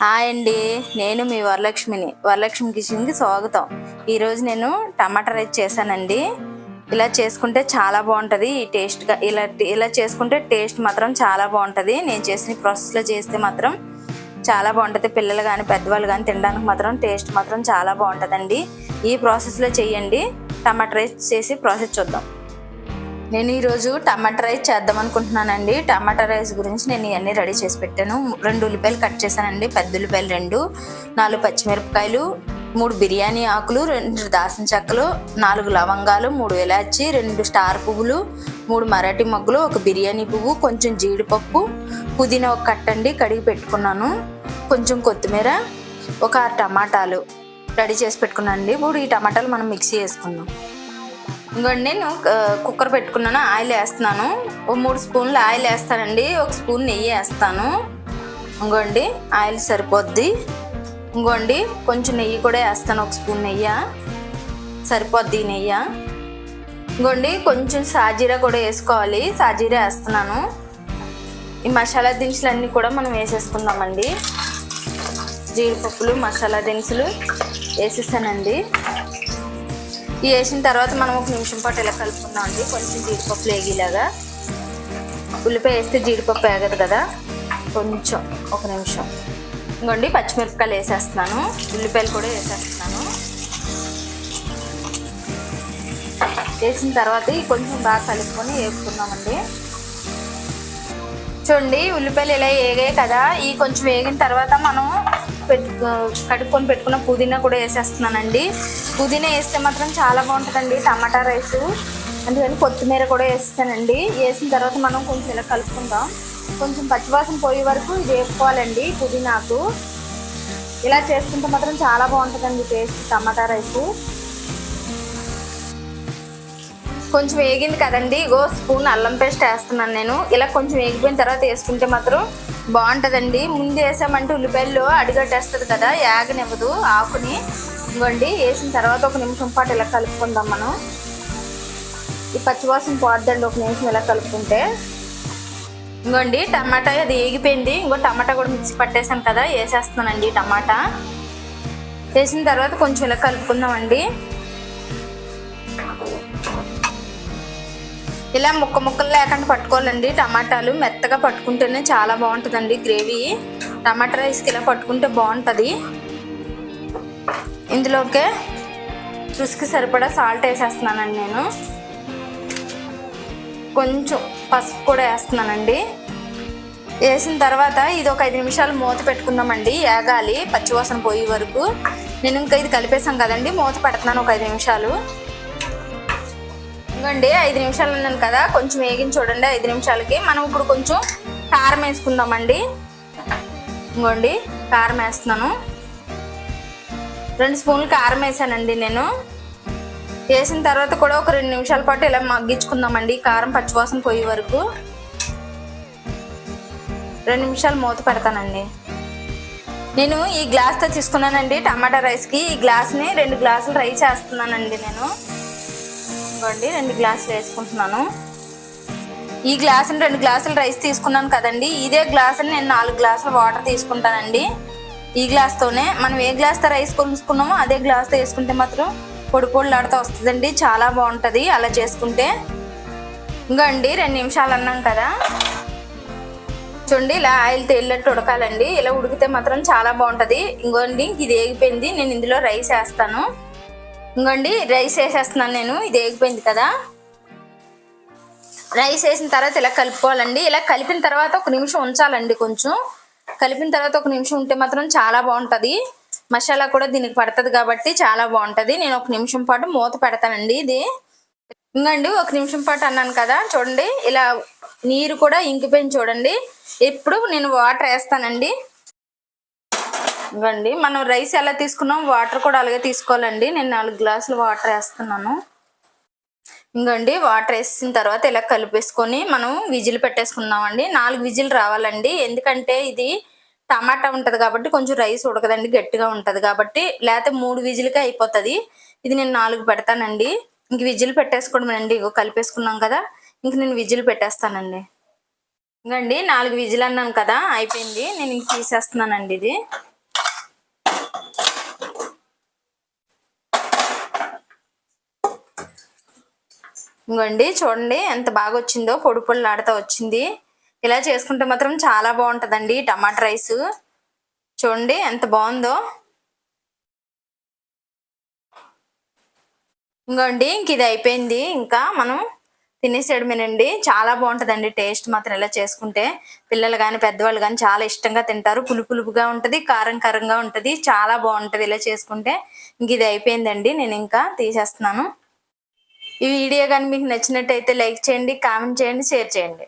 Hi అండి, నేను మీ వరలక్ష్మి కిచెన్కి స్వాగతం. ఈరోజు నేను టమాటా రైస్ చేశానండి. ఇలా చేసుకుంటే చాలా బాగుంటుంది. ఈ టేస్ట్గా ఇలా చేసుకుంటే టేస్ట్ మాత్రం చాలా బాగుంటుంది. నేను చేసిన ప్రాసెస్లో చేస్తే మాత్రం చాలా బాగుంటుంది. పిల్లలు కానీ పెద్దవాళ్ళు కానీ తినడానికి మాత్రం టేస్ట్ మాత్రం చాలా బాగుంటుందండి. ఈ ప్రాసెస్లో చేయండి. టమాటా రైస్ చేసి ప్రాసెస్ చూద్దాం. నేను ఈరోజు టమాటా రైస్ చేద్దాం అనుకుంటున్నానండి. టమాటా రైస్ గురించి నేను ఇవన్నీ రెడీ చేసి పెట్టాను. 2 ఉల్లిపాయలు కట్ చేశానండి, పెద్ద ఉల్లిపాయలు 2, 4 పచ్చిమిరపకాయలు, 3 బిర్యానీ ఆకులు, 2 దాల్చిన చెక్కలు, 4 లవంగాలు, 3 ఇలాచి, 2 స్టార్ పువ్వులు, 3 మరాఠీ మొగ్గలు, 1 బిర్యానీ పువ్వు, కొంచెం జీడిపప్పు, పుదీనా ఒక కట్టండి కడిగి పెట్టుకున్నాను, కొంచెం కొత్తిమీర, ఒక 6 టమాటాలు రెడీ చేసి పెట్టుకున్నానండి. ఇప్పుడు ఈ టమాటాలు మనం మిక్సీ వేసుకుందాం. ఇంకోండి నేను కుక్కర్ పెట్టుకున్నాను, ఆయిల్ వేస్తున్నాను. 3 స్పూన్లు ఆయిల్ వేస్తానండి, 1 స్పూన్ నెయ్యి వేస్తాను. ఇంకోండి ఆయిల్ సరిపోద్ది. ఇంకోండి కొంచెం నెయ్యి కూడా వేస్తాను, 1 స్పూన్ నెయ్యి సరిపోద్ది నెయ్యి. ఇంకోండి కొంచెం సాజీరా కూడా వేసుకోవాలి, సాజీరా వేస్తున్నాను. ఈ మసాలా దినుసులు అన్నీ కూడా మనం వేసేసుకుందామండి. జీడిపప్పులు మసాలా దినుసులు వేసేసానండి. ఇవి వేసిన తర్వాత మనం 1 నిమిషం పాటు ఇలా కలుపుకుందాం అండి. కొంచెం జీడిపప్పు వేగిలాగా. ఉల్లిపాయ వేస్తే జీడిపప్పు వేగదు కదా, కొంచెం 1 నిమిషం. ఇంకోండి పచ్చిమిరపకాయలు వేసేస్తున్నాను, ఉల్లిపాయలు కూడా వేసేస్తున్నాను. వేసిన తర్వాత కొంచెం బాగా కలుపుకొని వేపుకుందామండి. చూడండి ఉల్లిపాయలు ఇలా వేగాయి కదా, ఈ కొంచెం వేగిన తర్వాత మనం కడుక్కొని పెట్టుకున్న పుదీనా కూడా వేసేస్తున్నానండి. పుదీనా వేస్తే మాత్రం చాలా బాగుంటుందండి టమాటా రైస్. అందుకని కొత్తిమీర కూడా వేస్తానండి. వేసిన తర్వాత మనం కొంచెం ఇలా కలుపుకుందాం. కొంచెం పచ్చివాసన పోయే వరకు ఇది వేపుకోవాలండి. పుదీనాకు ఇలా చేసుకుంటే మాత్రం చాలా బాగుంటుందండి టేస్ట్ టమాటా రైస్. కొంచెం వేగింది కదండి, స్పూన్ అల్లం పేస్ట్ వేస్తున్నాను నేను. ఇలా కొంచెం వేగిపోయిన తర్వాత వేసుకుంటే మాత్రం బాగుంటుందండి. ముందు వేసామంటే ఉల్లిపాయల్లో అడిగట్టేస్తుంది కదా, యాగనివ్వదు ఆకుని. ఇంకోండి వేసిన తర్వాత 1 నిమిషం పాటు ఇలా కలుపుకుందాం మనం. ఈ పచ్చివాసన పోద్దండి 1 నిమిషం ఇలా కలుపుకుంటే. ఇంకోండి టమాటా అది వేగిపోయింది. టమాటా కూడా మిక్సీ పట్టేసాను కదా, వేసేస్తున్నానండి టమాటా. వేసిన తర్వాత కొంచెం ఇలా కలుపుకుందామండి. ఇలా ముక్కలు లేకుండా పట్టుకోవాలండి. టమాటాలు మెత్తగా పట్టుకుంటేనే చాలా బాగుంటుందండి గ్రేవీ. టమాటా రైస్కి ఇలా పట్టుకుంటే బాగుంటుంది. ఇందులోకే రుచికి సరిపడా సాల్ట్ వేసేస్తున్నానండి నేను. కొంచెం పసుపు కూడా వేస్తున్నానండి. వేసిన తర్వాత ఇది ఒక 5 నిమిషాలు మూత పెట్టుకుందామండి, వేగాలి పచ్చివాసన పోయే వరకు. నేను ఇంకా ఇది కలిపేసాం కదండి, మూత పెడుతున్నాను ఒక 5 నిమిషాలు. ఇంకోండి 5 నిమిషాలు ఉన్నాను కదా, కొంచెం వేగిన చూడండి. 5 నిమిషాలకి మనం ఇప్పుడు కొంచెం కారం వేసుకుందామండి. ఇంకోండి కారం వేస్తున్నాను, 2 స్పూన్లు కారం వేసానండి నేను. వేసిన తర్వాత కూడా ఒక 2 నిమిషాల పాటు ఇలా మగ్గించుకుందామండి, కారం పచ్చివాసన పోయే వరకు. 2 నిమిషాలు మూత పెడతానండి. నేను ఈ గ్లాస్తో తీసుకున్నానండి టమాటా రైస్కి. ఈ గ్లాస్ని 2 గ్లాసులు రైస్ వేస్తున్నానండి నేను. ఇంకోండి 2 గ్లాసులు వేసుకుంటున్నాను. ఈ గ్లాసుని 2 గ్లాసులు రైస్ తీసుకున్నాను కదండి, ఇదే గ్లాసుని నేను 4 గ్లాసులు వాటర్ తీసుకుంటానండి. ఈ గ్లాస్తోనే మనం ఏ గ్లాస్తో రైస్ కొలుసుకున్నామో అదే గ్లాస్తో వేసుకుంటే మాత్రం పొడిలాడుతూ వస్తుందండి, చాలా బాగుంటుంది అలా చేసుకుంటే. ఇంకోండి 2 నిమిషాలు అన్నాం కదా, చూడండి ఇలా ఆయిల్ తేలినట్టు ఉడకాలండి. ఇలా ఉడికితే మాత్రం చాలా బాగుంటుంది. ఇంకోండి ఇది వేగిపోయింది, నేను ఇందులో రైస్ వేస్తాను. ఇంకోండి రైస్ వేసేస్తున్నాను నేను. ఇది వేగిపోయింది కదా, రైస్ వేసిన తర్వాత ఇలా కలుపుకోవాలండి. ఇలా కలిపిన తర్వాత 1 నిమిషం ఉంచాలండి. కొంచెం కలిపిన తర్వాత 1 నిమిషం ఉంటే మాత్రం చాలా బాగుంటుంది. మసాలా కూడా దీనికి పడుతుంది కాబట్టి చాలా బాగుంటుంది. నేను 1 నిమిషం పాటు మూత పెడతానండి. ఇది ఇంకోండి 1 నిమిషం పాటు అన్నాను కదా, చూడండి ఇలా నీరు కూడా ఇంకిపోయింది చూడండి. ఇప్పుడు నేను వాటర్ వేస్తానండి. ఇవ్వండి మనం రైస్ ఎలా తీసుకున్నాం వాటర్ కూడా అలాగే తీసుకోవాలండి. నేను 4 గ్లాసులు వాటర్ వేస్తున్నాను. ఇంకోండి వాటర్ వేసిన తర్వాత ఇలా కలిపేసుకొని మనం విజిల్ పెట్టేసుకుందామండి. 4 విజిల్ రావాలండి. ఎందుకంటే ఇది టమాటా ఉంటుంది కాబట్టి కొంచెం రైస్ ఉడకదండి, గట్టిగా ఉంటుంది కాబట్టి. లేకపోతే 3 విజిల్కే అయిపోతుంది. ఇది నేను 4 పెడతానండి. ఇంక విజిల్ పెట్టేసుకోవడమేనండి. కలిపేసుకున్నాం కదా, ఇంక నేను విజిల్ పెట్టేస్తానండి. ఇంకండి 4 విజిల్ అన్నాను కదా, అయిపోయింది. నేను ఇంక తీసేస్తున్నానండి ఇది. ఇంకోండి చూడండి ఎంత బాగా వచ్చిందో, పొడి పొడిలాడుతూ వచ్చింది. ఇలా చేసుకుంటే మాత్రం చాలా బాగుంటుందండి టమాటా రైస్. చూడండి ఎంత బాగుందో. ఇంకోండి ఇంక ఇది అయిపోయింది, ఇంకా మనం తినేసేయడమేనండి. చాలా బాగుంటుందండి టేస్ట్ మాత్రం ఇలా చేసుకుంటే. పిల్లలు కానీ పెద్దవాళ్ళు కానీ చాలా ఇష్టంగా తింటారు. పులుపుగా ఉంటుంది, కారం కారంగా ఉంటుంది, చాలా బాగుంటుంది ఇలా చేసుకుంటే. ఇంక ఇది అయిపోయిందండి, నేను ఇంకా తీసేస్తున్నాను. ఈ వీడియో కానీ మీకు నచ్చినట్టయితే లైక్ చేయండి, కామెంట్ చేయండి, షేర్ చేయండి.